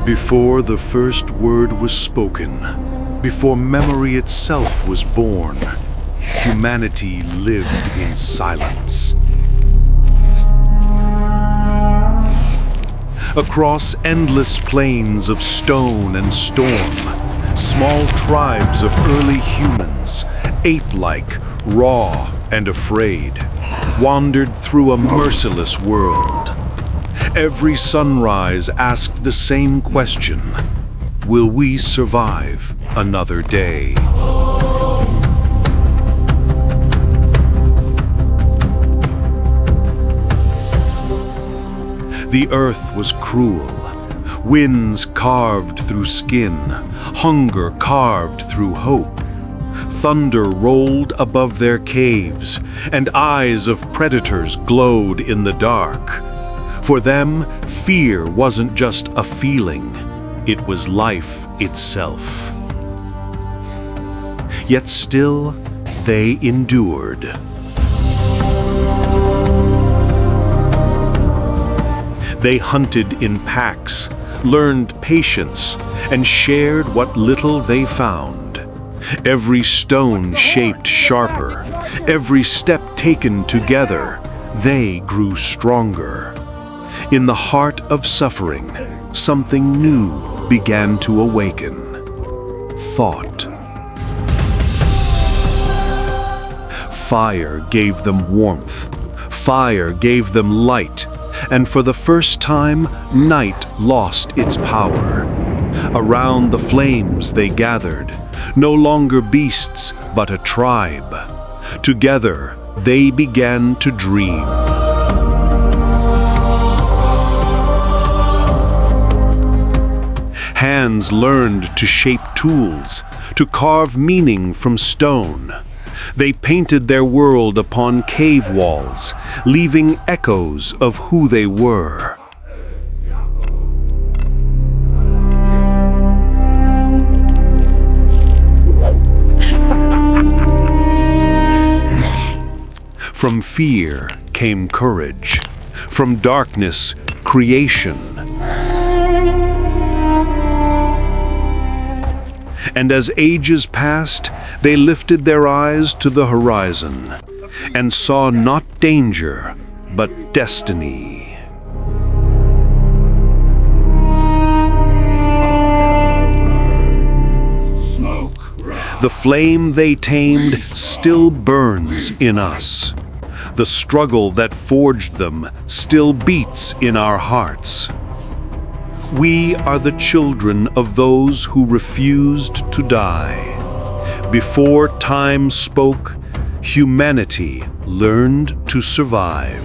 Before the first word was spoken, before memory itself was born, humanity lived in silence. Across endless plains of stone and storm, small tribes of early humans, ape-like, raw and afraid, wandered through a merciless world. Every sunrise asked the same question: will we survive another day? The earth was cruel. Winds carved through skin, hunger carved through hope. Thunder rolled above their caves, and eyes of predators glowed in the dark. For them, fear wasn't just a feeling, it was life itself. Yet still, they endured. They hunted in packs, learned patience, and shared what little they found. Every stone shaped sharper, every step taken together, they grew stronger. In the heart of suffering, something new began to awaken: thought. Fire gave them warmth, fire gave them light, and for the first time, night lost its power. Around the flames they gathered, no longer beasts, but a tribe. Together, they began to dream. Hands learned to shape tools, to carve meaning from stone. They painted their world upon cave walls, leaving echoes of who they were. From fear came courage, from darkness, creation. And as ages passed, they lifted their eyes to the horizon and saw not danger, but destiny. The flame they tamed still burns in us. The struggle that forged them still beats in our hearts. We are the children of those who refused to die. Before time spoke, humanity learned to survive.